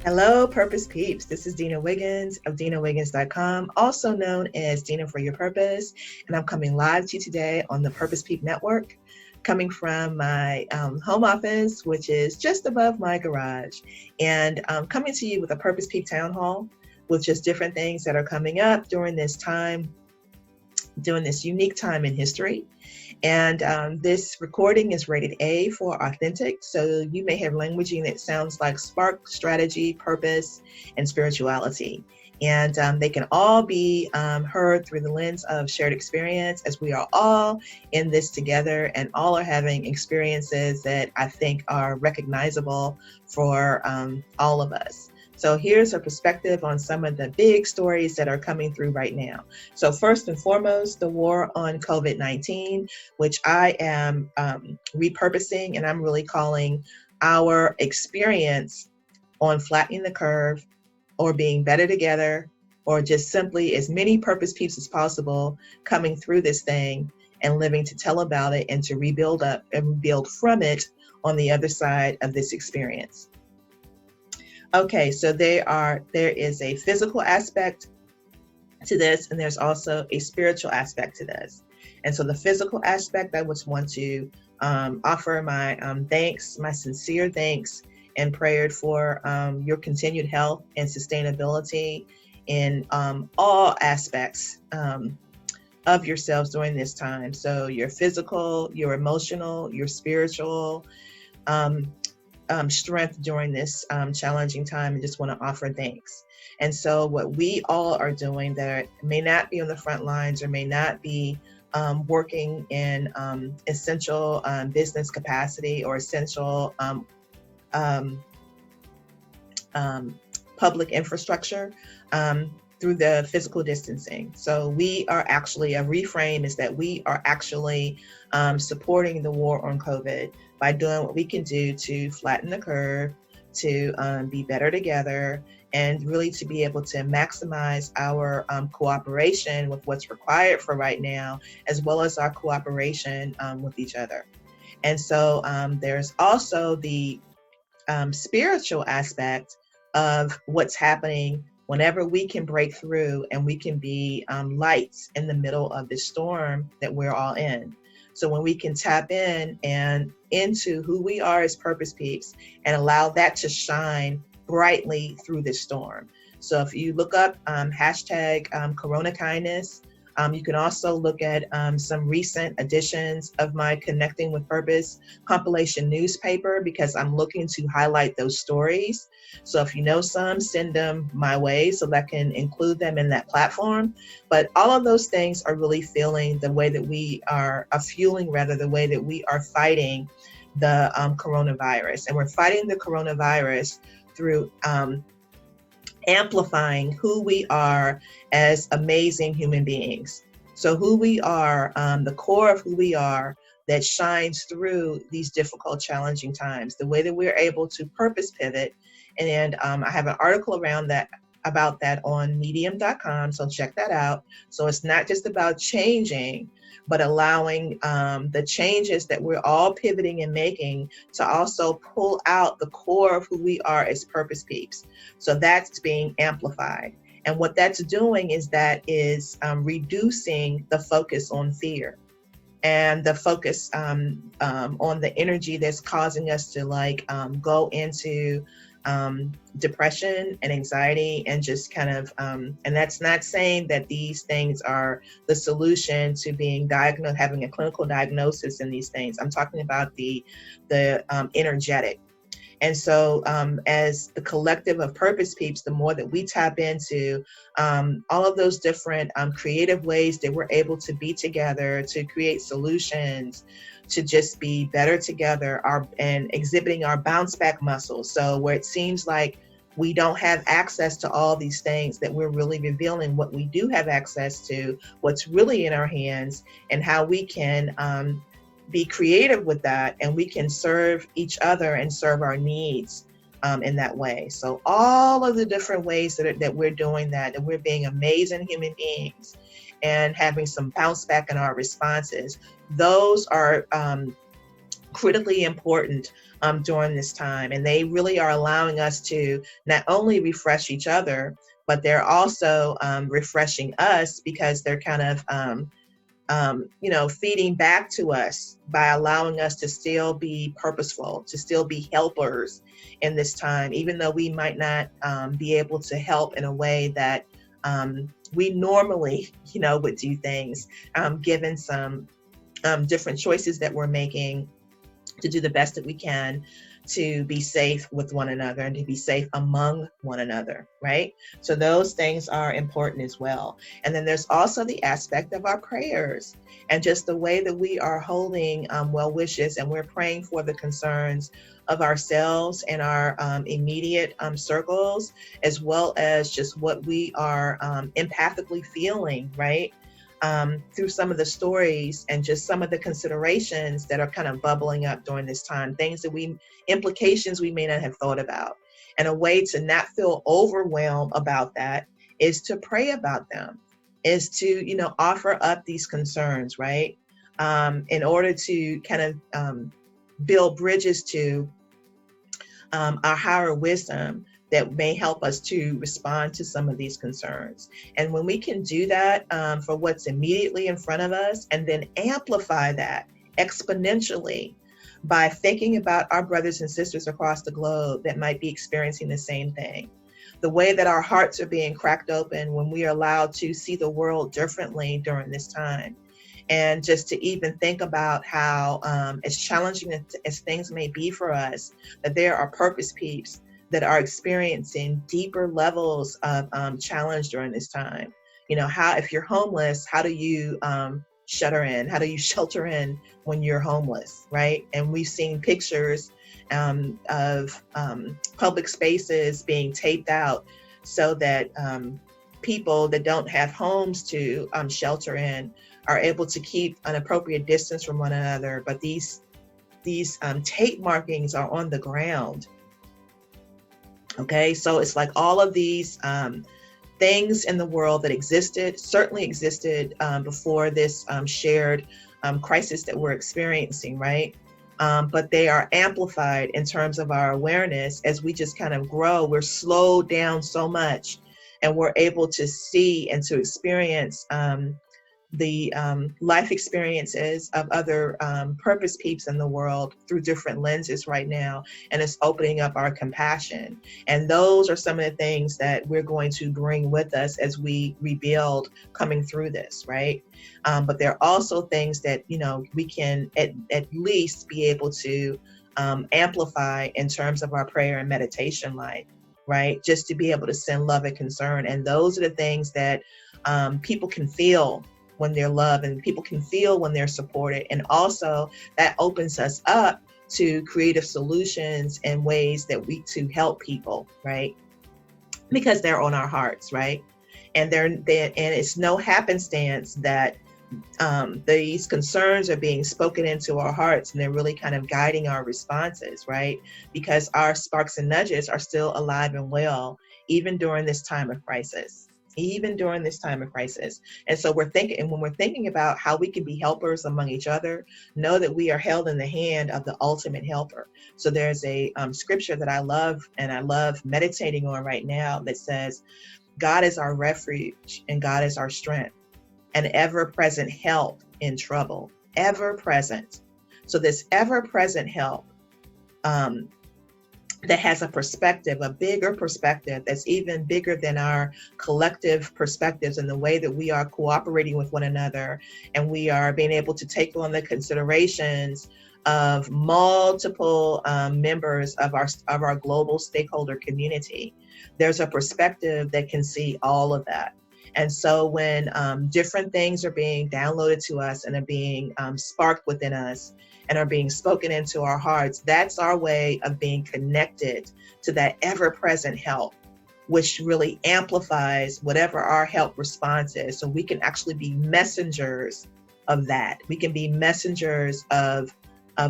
Hello, Purpose Peeps. This is Dina Wiggins of DinaWiggins.com, also known as Dina for Your Purpose. And I'm coming live to you today on the Purpose Peep Network, coming from my home office, which is just above my garage. And coming to you with a Purpose Peep Town Hall, with just different things that are coming up during this time, during this unique time in history. And this recording is rated A for authentic. So you may have languaging that sounds like spark, strategy, purpose, and spirituality. And they can all be heard through the lens of shared experience, as we are all in this together and all are having experiences that I think are recognizable for all of us. So here's a perspective on some of the big stories that are coming through right now. So first and foremost, the war on COVID-19, which I am repurposing, and I'm really calling our experience on flattening the curve or being better together, or just simply as many purpose peeps as possible coming through this thing and living to tell about it and to rebuild up and build from it on the other side of this experience. Okay, so there is a physical aspect to this, and there's also a spiritual aspect to this. And so the physical aspect, I would want to offer my thanks, my sincere thanks and prayer for your continued health and sustainability in all aspects of yourselves during this time. So your physical, your emotional, your spiritual, strength during this challenging time, and just want to offer thanks. And so what we all are doing that may not be on the front lines or may not be working in essential business capacity or essential public infrastructure through the physical distancing. So we are actually, a reframe is that we are actually supporting the war on COVID by doing what we can do to flatten the curve, to be better together, and really to be able to maximize our cooperation with what's required for right now, as well as our cooperation with each other. And so there's also the spiritual aspect of what's happening whenever we can break through and we can be lights in the middle of this storm that we're all in. So when we can tap in and into who we are as purpose peeps and allow that to shine brightly through this storm. So if you look up hashtag Corona Kindness, you can also look at some recent editions of my Connecting with Purpose compilation newspaper, because I'm looking to highlight those stories. So if you know some, send them my way so that I can include them in that platform. But all of those things are really feeling the way that we are fueling, rather, the way that we are fighting the coronavirus. And we're fighting the coronavirus through amplifying who we are as amazing human beings. So who we are, the core of who we are, that shines through these difficult, challenging times, the way that we're able to purpose pivot. And I have an article about that on medium.com, so check that out. So it's not just about changing, but allowing the changes that we're all pivoting and making to also pull out the core of who we are as purpose peeps. So that's being amplified. And what that's doing is reducing the focus on fear and the focus on the energy that's causing us to go into depression and anxiety, and just kind of, and that's not saying that these things are the solution to being diagnosed, having a clinical diagnosis in these things. I'm talking about the energetic. And so as the collective of purpose peeps, the more that we tap into all of those different creative ways that we're able to be together, to create solutions, to just be better together, and exhibiting our bounce back muscles. So where it seems like we don't have access to all these things, that we're really revealing what we do have access to, what's really in our hands, and how we can be creative with that, and we can serve each other and serve our needs in that way. So all of the different ways that we're doing that we're being amazing human beings and having some bounce back in our responses, those are critically important during this time. And they really are allowing us to not only refresh each other, but they're also refreshing us, because they're kind of feeding back to us by allowing us to still be purposeful, to still be helpers in this time, even though we might not be able to help in a way that we normally, would do things, given some different choices that we're making to do the best that we can to be safe with one another and to be safe among one another, right? So those things are important as well. And then there's also the aspect of our prayers and just the way that we are holding well wishes, and we're praying for the concerns of ourselves and our immediate circles, as well as just what we are empathically feeling, right? Through some of the stories and just some of the considerations that are kind of bubbling up during this time, implications we may not have thought about. And a way to not feel overwhelmed about that is to pray about them, is to, offer up these concerns, right? In order to kind of build bridges to our higher wisdom that may help us to respond to some of these concerns. And when we can do that for what's immediately in front of us, and then amplify that exponentially by thinking about our brothers and sisters across the globe that might be experiencing the same thing, the way that our hearts are being cracked open when we are allowed to see the world differently during this time. And just to even think about how, as challenging as things may be for us, that there are purpose peeps that are experiencing deeper levels of challenge during this time. If you're homeless, how do you shutter in? How do you shelter in when you're homeless, right? And we've seen pictures of public spaces being taped out so that people that don't have homes to shelter in are able to keep an appropriate distance from one another. But these tape markings are on the ground. Okay, so it's like all of these things in the world that certainly existed before this shared crisis that we're experiencing, right? But they are amplified in terms of our awareness as we just kind of grow. We're slowed down so much, and we're able to see and to experience the life experiences of other purpose peeps in the world through different lenses right now. And it's opening up our compassion. And those are some of the things that we're going to bring with us as we rebuild coming through this, right? But there are also things that, we can at least be able to amplify in terms of our prayer and meditation life, right? Just to be able to send love and concern. And those are the things that people can feel when they're loved, and people can feel when they're supported. And also that opens us up to creative solutions and ways that to help people, right? Because they're on our hearts, right? And and it's no happenstance that these concerns are being spoken into our hearts, and they're really kind of guiding our responses, right? Because our sparks and nudges are still alive and well, even during this time of crisis. And so when we're thinking about how we can be helpers among each other, know that we are held in the hand of the ultimate helper. So there's a scripture that I love, and I love meditating on right now, that says, God is our refuge and God is our strength, an ever-present help in trouble, ever present. So this ever-present help that has a perspective, a bigger perspective that's even bigger than our collective perspectives, and the way that we are cooperating with one another, and we are being able to take on the considerations of multiple members of our global stakeholder community. There's a perspective that can see all of that. And so when different things are being downloaded to us and are being sparked within us and are being spoken into our hearts, that's our way of being connected to that ever-present help, which really amplifies whatever our help response is. So we can actually be messengers of that. We can be messengers of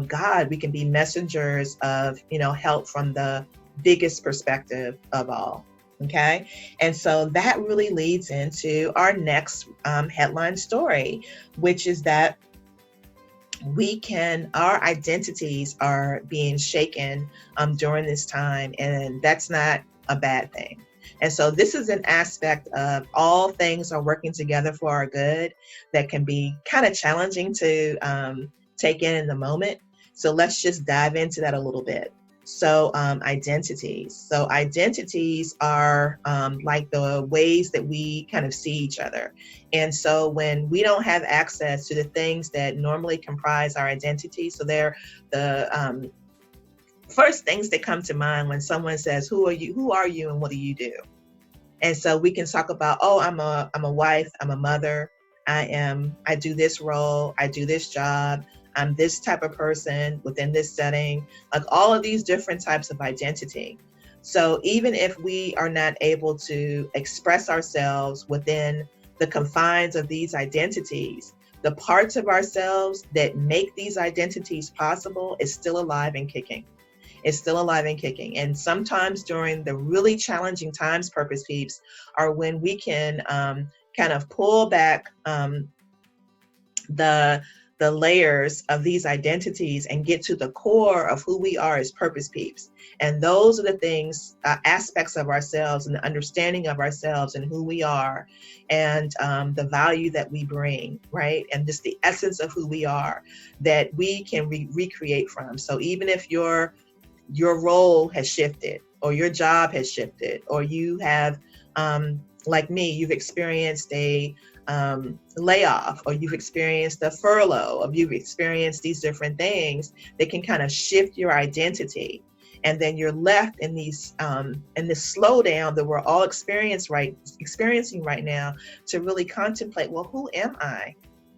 God. We can be messengers of, help from the biggest perspective of all. Okay. And so that really leads into our next headline story, which is that our identities are being shaken during this time, and that's not a bad thing. And so this is an aspect of all things are working together for our good that can be kind of challenging to take in the moment. So let's just dive into that a little bit. So identities. So identities are like the ways that we kind of see each other. And so when we don't have access to the things that normally comprise our identity, so they're the first things that come to mind when someone says, who are you and what do you do? And so we can talk about, oh, I'm a wife, I'm a mother, I do this role, I do this job, I'm this type of person within this setting, like all of these different types of identity. So even if we are not able to express ourselves within the confines of these identities, the parts of ourselves that make these identities possible is still alive and kicking. It's still alive and kicking. And sometimes during the really challenging times, Purpose Peeps, are when we can kind of pull back the layers of these identities and get to the core of who we are as Purpose Peeps. And those are the things, aspects of ourselves and the understanding of ourselves and who we are and the value that we bring, right? And just the essence of who we are that we can recreate from. So even if your role has shifted or your job has shifted, or you have, like me, you've experienced a layoff, or you've experienced a furlough, or you've experienced these different things that can kind of shift your identity. And then you're left in these in this slowdown that we're all experiencing right now to really contemplate, well, who am I,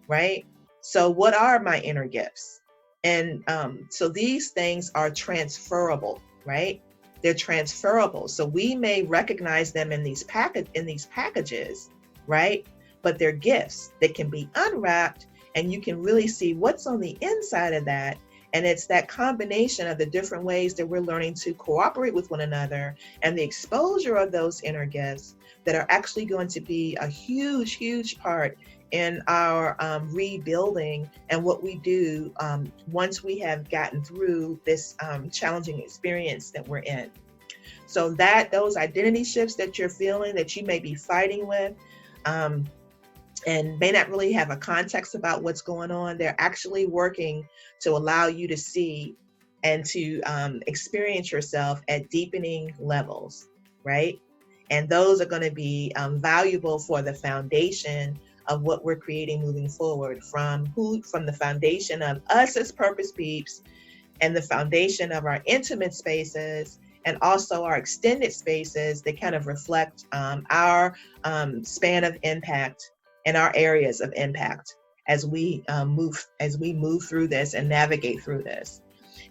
right? So what are my inner gifts? And so these things are transferable, right? They're transferable. So we may recognize them in these packages, right? But they're gifts that can be unwrapped, and you can really see what's on the inside of that. And it's that combination of the different ways that we're learning to cooperate with one another and the exposure of those inner gifts that are actually going to be a huge, huge part in our rebuilding and what we do once we have gotten through this challenging experience that we're in. So that those identity shifts that you're feeling, that you may be fighting with, and may not really have a context about what's going on, they're actually working to allow you to see and to experience yourself at deepening levels, right? And those are going to be valuable for the foundation of what we're creating moving forward, from the foundation of us as Purpose Peeps, and the foundation of our intimate spaces, and also our extended spaces that kind of reflect our span of impact and our areas of impact as we move through this and navigate through this.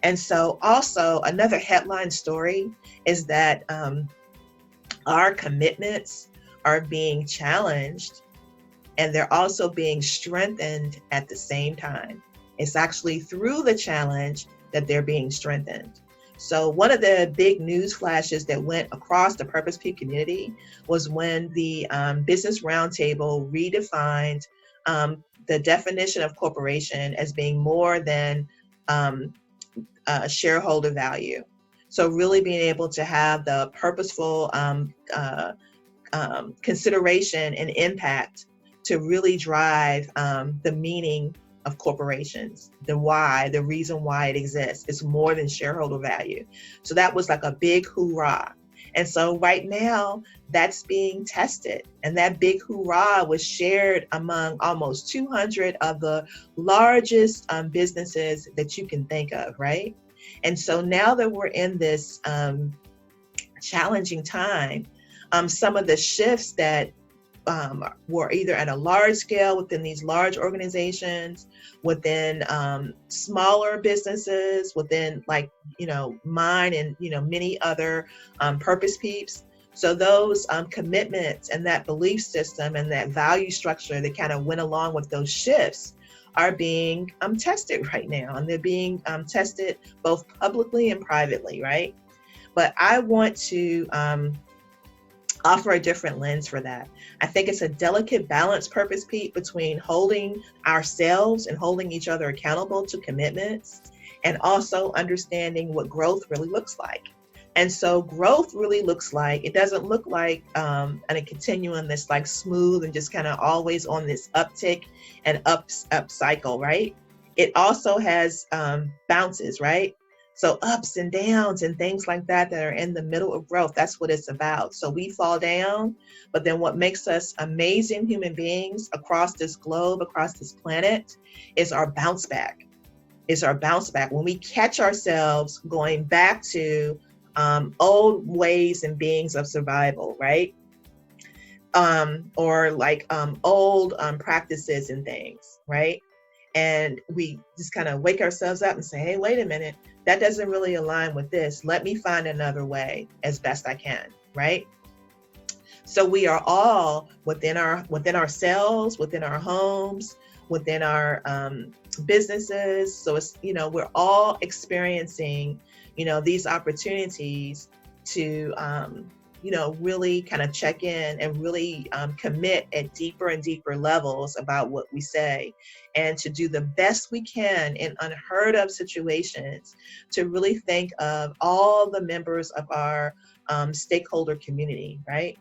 And so also another headline story is that our commitments are being challenged, and they're also being strengthened at the same time. It's actually through the challenge that they're being strengthened. So one of the big news flashes that went across the Purpose Peep community was when the Business Roundtable redefined the definition of corporation as being more than shareholder value. So really being able to have the purposeful consideration and impact to really drive the meaning of corporations, the why, the reason why it exists. It's more than shareholder value. So that was like a big hoorah. And so right now that's being tested. And that big hoorah was shared among almost 200 of the largest businesses that you can think of, right? And so now that we're in this challenging time, some of the shifts that were either at a large scale within these large organizations, within smaller businesses, within mine and many other Purpose Peeps. So those commitments and that belief system and that value structure that kind of went along with those shifts are being tested right now, and they're being tested both publicly and privately, right? But I want to offer a different lens for that. I think it's a delicate balance, Purpose Pete, between holding ourselves and holding each other accountable to commitments, and also understanding what growth really looks like. And so growth really looks like, it doesn't look like a continuum that's like smooth and just kind of always on this uptick and up cycle, right? It also has bounces, right? So ups and downs and things like that are in the middle of growth. That's what it's about. So we fall down, but then what makes us amazing human beings across this globe, across this planet, is our bounce back. Is our bounce back. When we catch ourselves going back to old ways and beings of survival, right? Or like old practices and things, right? And we just kind of wake ourselves up and say, hey, wait a minute, that doesn't really align with this. Let me find another way as best I can, right? So we are all within ourselves, within our homes, within our businesses. So it's, we're all experiencing, these opportunities to, really kind of check in and really commit at deeper and deeper levels about what we say, and to do the best we can in unheard of situations to really think of all the members of our stakeholder community, right?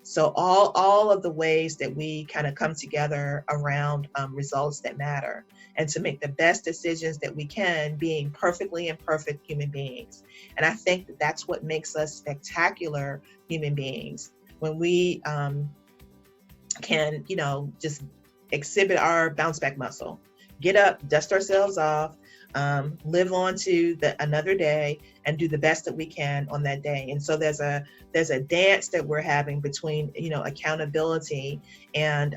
So all of the ways that we kind of come together around results that matter, and to make the best decisions that we can, being perfectly imperfect human beings. And I think that that's what makes us spectacular human beings, when we can, just exhibit our bounce back muscle, get up, dust ourselves off, live on to another day, and do the best that we can on that day. And so there's a dance that we're having between, accountability and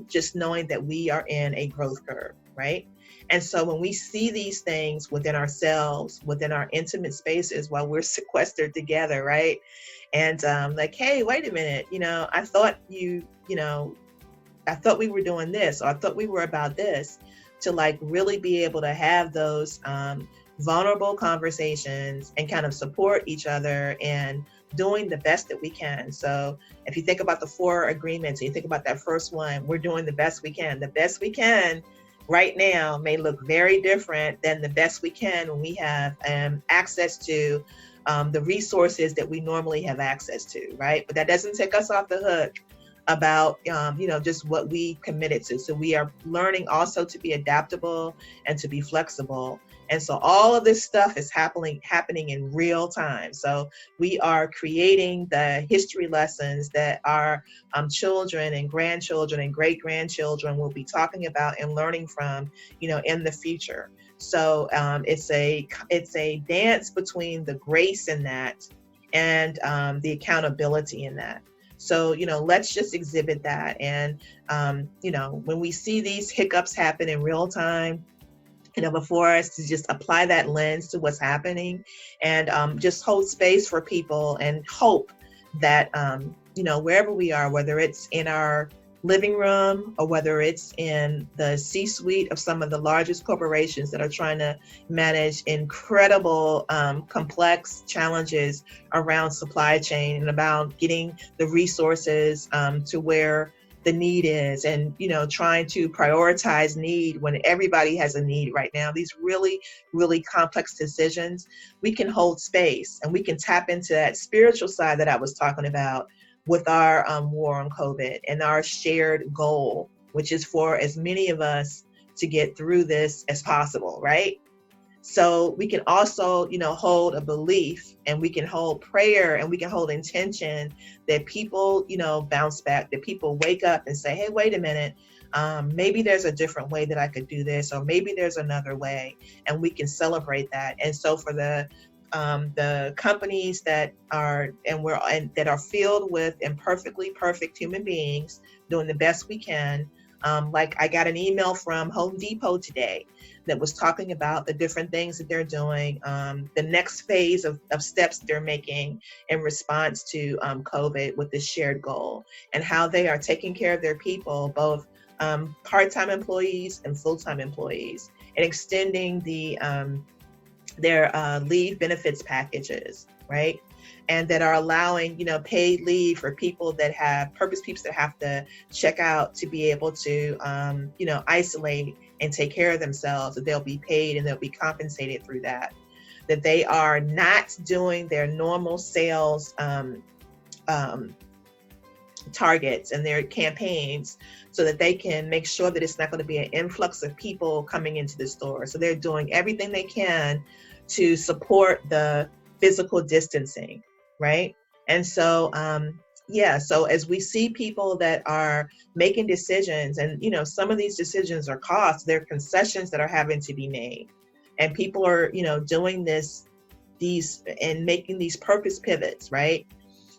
just knowing that we are in a growth curve, right? And so when we see these things within ourselves, within our intimate spaces while we're sequestered together, right? And like, hey, wait a minute, I thought I thought we were doing this, or I thought we were about this, to like really be able to have those vulnerable conversations and kind of support each other and doing the best that we can. So if you think about the 4 agreements, and you think about that first one, we're doing the best we can. The best we can right now may look very different than the best we can when we have access to the resources that we normally have access to, right? But that doesn't take us off the hook about just what we committed to. So we are learning also to be adaptable and to be flexible. And so all of this stuff is happening in real time. So we are creating the history lessons that our children and grandchildren and great grandchildren will be talking about and learning from, in the future. So it's a dance between the grace in that and the accountability in that. So, let's just exhibit that. And, when we see these hiccups happen in real time, before us, to just apply that lens to what's happening, and just hold space for people and hope that, wherever we are, whether it's in our living room or whether it's in the C-suite of some of the largest corporations that are trying to manage incredible, complex challenges around supply chain and about getting the resources to where the need is, and trying to prioritize need when everybody has a need right now. These really, really complex decisions, we can hold space and we can tap into that spiritual side that I was talking about with our war on COVID and our shared goal, which is for as many of us to get through this as possible, right? So we can also, hold a belief, and we can hold prayer, and we can hold intention that people, bounce back, that people wake up and say, hey, wait a minute, maybe there's a different way that I could do this, or maybe there's another way, and we can celebrate that. And so for the companies that are that are filled with imperfectly perfect human beings doing the best we can. Like I got an email from Home Depot today that was talking about the different things that they're doing, the next phase of steps they're making in response to COVID with this shared goal, and how they are taking care of their people, both part-time employees and full-time employees, and extending their leave benefits packages, right? and that are allowing, paid leave for people that have purpose peeps that have to check out to be able to, isolate and take care of themselves, that they'll be paid and they'll be compensated through that. That they are not doing their normal sales targets and their campaigns, so that they can make sure that it's not going to be an influx of people coming into the store. So they're doing everything they can to support the physical distancing, right? And so, so as we see people that are making decisions, and some of these decisions are costs, they're concessions that are having to be made, and people are doing these and making these purpose pivots, right?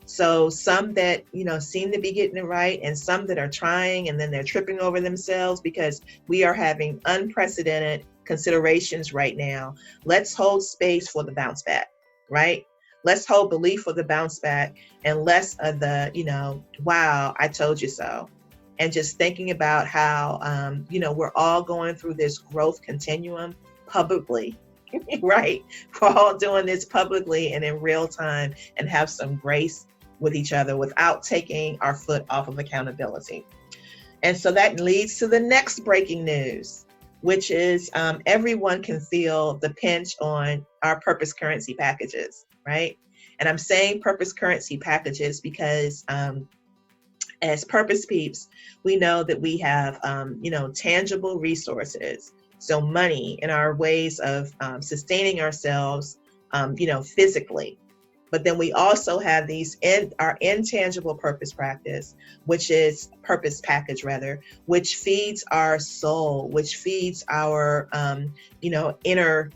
So some that, seem to be getting it right, and some that are trying and then they're tripping over themselves, because we are having unprecedented considerations right now. Let's hold space for the bounce back, right? Let's hold belief for the bounce back, and less of the, wow, I told you so. And just thinking about how, we're all going through this growth continuum publicly, right? We're all doing this publicly and in real time, and have some grace with each other without taking our foot off of accountability. And so that leads to the next breaking news, which is everyone can feel the pinch on our purpose currency packages, right? And I'm saying purpose currency packages because as purpose peeps, we know that we have, tangible resources. So money and our ways of sustaining ourselves, physically. But then we also have our intangible purpose package, which feeds our soul, which feeds our, inner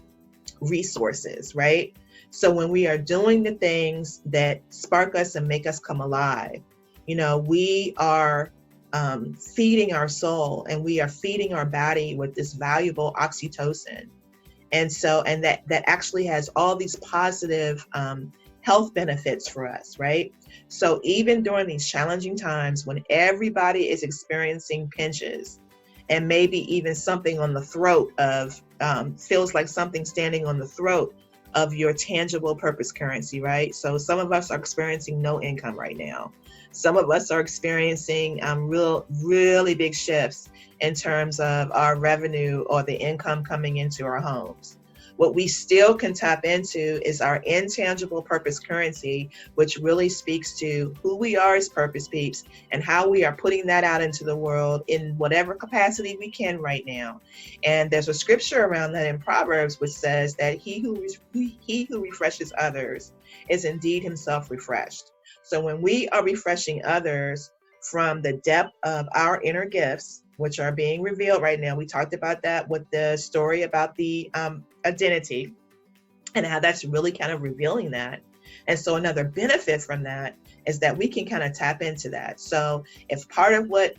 resources, right? So when we are doing the things that spark us and make us come alive, we are feeding our soul, and we are feeding our body with this valuable oxytocin. And that actually has all these positive health benefits for us, right? So even during these challenging times when everybody is experiencing pinches, and maybe even something on the throat of, feels like something standing on the throat of your tangible purpose currency, right? So some of us are experiencing no income right now. Some of us are experiencing really big shifts in terms of our revenue or the income coming into our homes. What we still can tap into is our intangible purpose currency, which really speaks to who we are as purpose peeps and how we are putting that out into the world in whatever capacity we can right now. And there's a scripture around that in Proverbs, which says that he who refreshes others is indeed himself refreshed. So when we are refreshing others from the depth of our inner gifts, which are being revealed right now, we talked about that with the story about the identity and how that's really kind of revealing that. And so another benefit from that is that we can kind of tap into that. So if part of what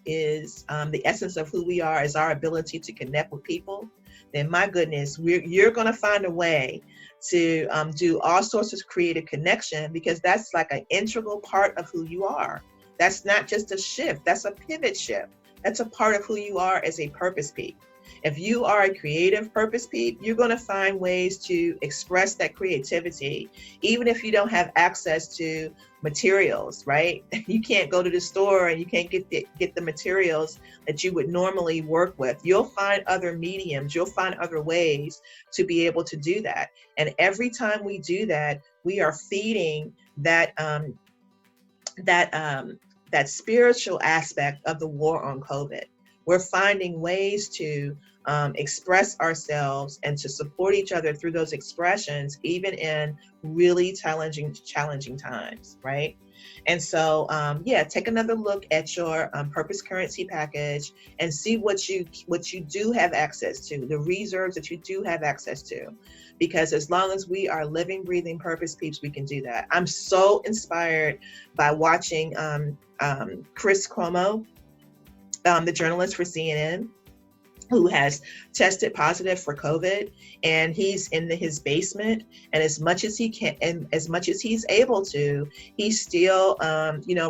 is the essence of who we are is our ability to connect with people, then my goodness, you're going to find a way to do all sorts of creative connection, because that's like an integral part of who you are. That's not just a shift, that's a pivot shift. That's a part of who you are as a purpose peep. If you are a creative purpose peep, you're going to find ways to express that creativity, even if you don't have access to materials, right? You can't go to the store and you can't get the materials that you would normally work with. You'll find other mediums, you'll find other ways to be able to do that. And every time we do that, we are feeding that spiritual aspect of the war on COVID. We're finding ways to express ourselves and to support each other through those expressions, even in really challenging times, right? And so, take another look at your purpose currency package and see what you do have access to, the reserves that you do have access to. Because as long as we are living, breathing purpose peeps, we can do that. I'm so inspired by watching Chris Cuomo, the journalist for CNN, who has tested positive for COVID, and he's in his basement. And as much as he can, and as much as he's able to, he's still,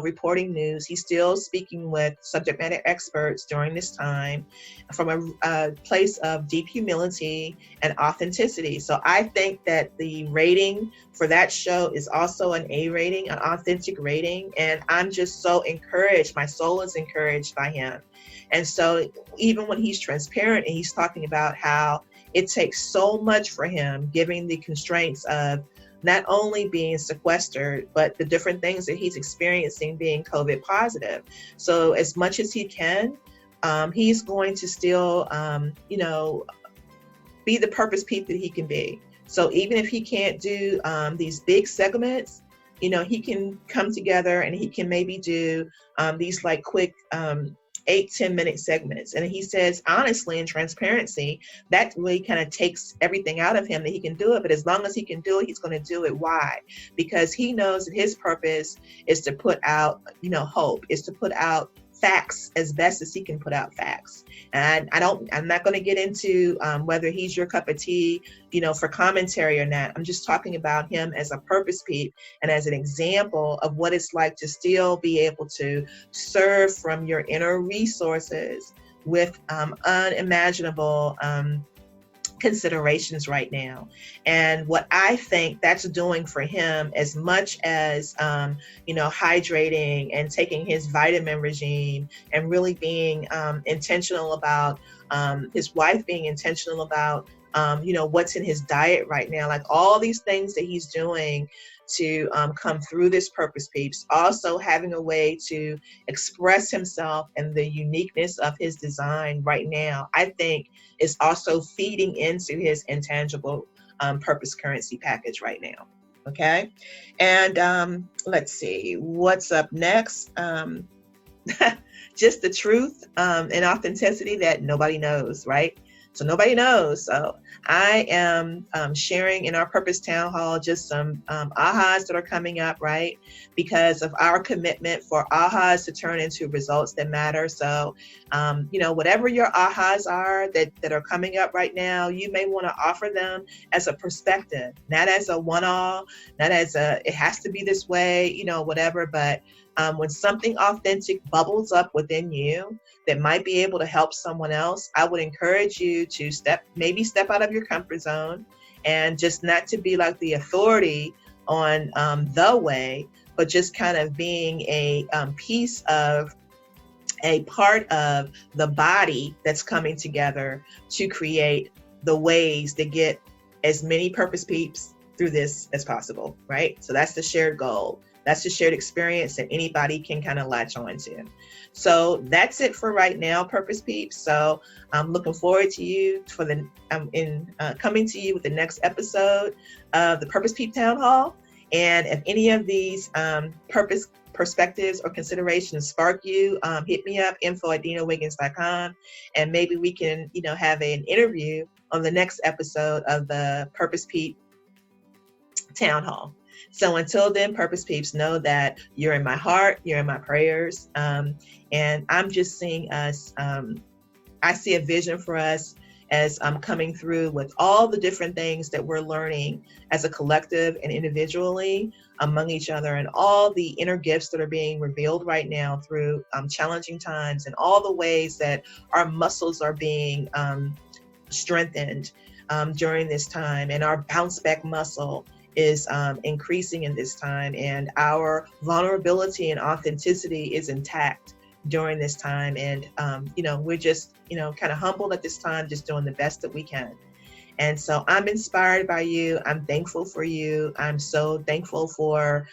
reporting news. He's still speaking with subject matter experts during this time from a place of deep humility and authenticity. So I think that the rating for that show is also an A rating, an authentic rating. And I'm just so encouraged. My soul is encouraged by him. And so even when he's transparent and he's talking about how it takes so much for him, given the constraints of not only being sequestered, but the different things that he's experiencing being COVID positive. So as much as he can, he's going to still, be the purpose peep that he can be. So even if he can't do these big segments, he can come together and he can maybe do these like quick 8-10 minute segments. And he says, honestly, in transparency, that really kind of takes everything out of him that he can do it. But as long as he can do it, he's going to do it. Why? Because he knows that his purpose is to put out, hope, is to put out facts as best as he can put out facts. And I'm not going to get into whether he's your cup of tea, for commentary or not. I'm just talking about him as a purpose peep and as an example of what it's like to still be able to serve from your inner resources with unimaginable considerations right now. And what I think that's doing for him, as much as hydrating and taking his vitamin regime and really being intentional about his wife being intentional about what's in his diet right now, like all these things that he's doing to come through this purpose peeps, also having a way to express himself and the uniqueness of his design right now, I think is also feeding into his intangible purpose currency package right now. Okay. And let's see what's up next. Just the truth and authenticity that nobody knows, right? So nobody knows. So I am sharing in our Purpose Town Hall just some ahas that are coming up, right? Because of our commitment for ahas to turn into results that matter. So, whatever your ahas are that are coming up right now, you may want to offer them as a perspective, not as a one-all, not as it has to be this way, whatever. But when something authentic bubbles up within you that might be able to help someone else, I would encourage you to step out of your comfort zone and just not to be like the authority on the way, but just kind of being a piece of a part of the body that's coming together to create the ways to get as many purpose peeps through this as possible, right? So that's the shared goal. That's the shared experience that anybody can kind of latch on to. So that's it for right now, Purpose Peeps. So I'm looking forward to you for coming to you with the next episode of the Purpose Peep Town Hall. And if any of these purpose perspectives or considerations spark you, hit me up, info@dinawiggins.com, and maybe we can, have an interview on the next episode of the Purpose Peep Town Hall. So until then, Purpose Peeps, know that you're in my heart, you're in my prayers, and I'm just seeing us, I see a vision for us as I'm coming through with all the different things that we're learning as a collective and individually among each other, and all the inner gifts that are being revealed right now through challenging times, and all the ways that our muscles are being strengthened during this time, and our bounce back muscle is increasing in this time, and our vulnerability and authenticity is intact during this time. And, we're just, kind of humbled at this time, just doing the best that we can. And so I'm inspired by you. I'm thankful for you. I'm so thankful for,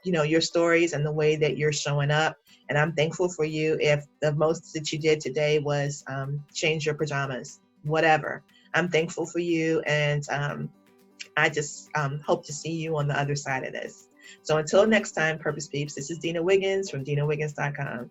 your stories and the way that you're showing up. And I'm thankful for you if the most that you did today was change your pajamas, whatever. I'm thankful for you. And I just hope to see you on the other side of this. So until next time, Purpose Peeps, this is Dina Wiggins from DinaWiggins.com.